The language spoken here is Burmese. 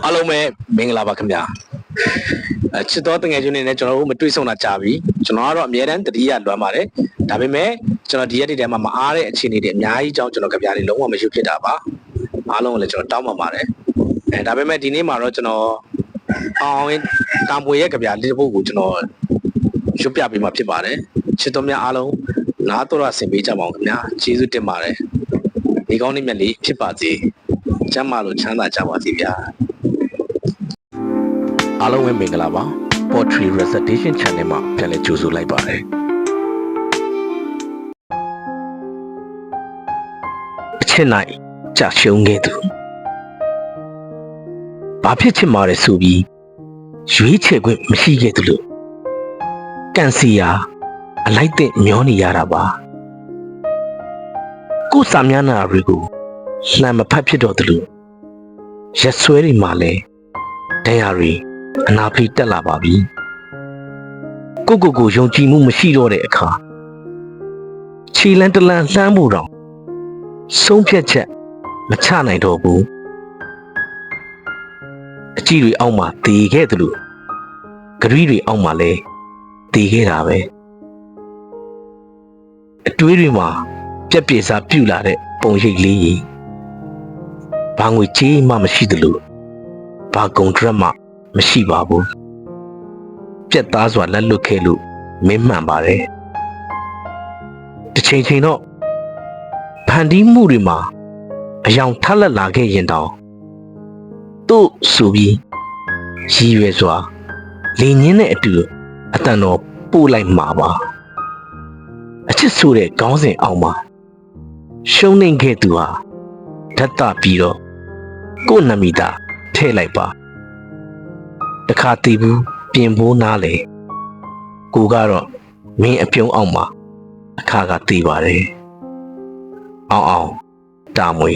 အားလုံးပဲမင်္ဂလာပါခင်ဗျာချစ်တော်တငယ်ချင်းတွေနဲ့ကျွန်တော်တို့မတွေ့ဆုံတာကြာပြီကျွန်တော်ကတော့အများတန်းတတိယလွမ်းပါတယ်ဒါပေမဲ့ကျွန်တော်ဒီရက်တွေထဲမှာမအားတဲ့အခြေအနေတွေအများကြီးကြောင့်ကျွန်တော်ကြပြလေးလုံးဝမရွတ်ဖြစ်တာပါအားလုံးကိုလည်းကျွန်တော်တောင်းပန်ပါတယ်ဒါပေမဲ့ဒီနေ့မှာတော့ကျွန်တော်အောင်တံပွေရဲ့ကြပြလေးတစ်ပုဒ်ကိုကျွန်တော်ရွတ်ပြပေးမှာဖြစ်ပါတယ်ချစ်တော်များအားလုံးနားတော်ရဆင်ပေးကြပါအောင်ခင်ဗျာကျေးဇူးတင်ပါတယ်ဒီကောင်းနေ့မြတ်လေးဖြစ်ပါစေကျမ်းမာလို့ချမ်းသာကြပါစေဗျာအားလုံးပဲမင်္ဂလာပါ Poetry Recitation Channel မှာပြန်လည်ကြိုဆိုလိုက်ပါတယ်အချစ်နိုင်ကြာရှုံးခဲ့သူဘာဖြစ်ချင်မှာလဲဆိုပြီးရွေးချယ်ခွင့်မရှိခဲ့သူလို့ကန်စီယာအလိုက်တဲ့မျောနေရတာပါကိုယ်စာမျက်နှာတွေကိုလှမ်းမဖတ်ဖြစ်တော့တယ်လို့ရက်ဆွဲတွေမှာလဲတရားတွေအနာဖိတက်လာပါပြီကိုယုံကြည်မှုမရှိတော့တဲ့အခါခြေလန်းတလန်းလှမ်းဖို့တော့ဆုံးဖြတ်ချက်မချနိုင်တော့ဘူးအကြည့်တွေအောက်မှာတည်ခဲ့တယ်လို့ဂရီးတွေအောက်မှာလဲတည်ခဲ့တာပဲအတွေးတွေမှာပြက်ပြေစားပြုတ်လာတဲ့ပုံရိပ်လေးကြီးဘာငွေကြေးမှမရှိတယ်လို့ဘာကုန်ဒရက်မှမရှိပါဘူးပြက်သားစွာလက်လွတ်ခဲ့လို့မင်းမှန်ပါတယ်တစ်ချိန်တော့ဖန်တီးမှုတွေမှာအယောင်ထက်လက်လာခဲ့ရင်တောင်တို့ဆိုပြီးရည်ရွယ်စွာလေညင်းတဲ့အတူအတန်တော်ပို့လိုက်မှာပါအချစ်ဆိုတဲ့ခေါင်းစဉ်အောင်မှာရှုံးနေခဲ့သူဟာဓာတ်တပြီးတော့ကိုယ်နမိတာထည့်လိုက်ပါတခါတည်ဘူးပြင်ဖို့နားလေကိုကတော့မင်းအပြုံးအောင်မှာအခါကတည်ပါတယ်အောင်တာမွေ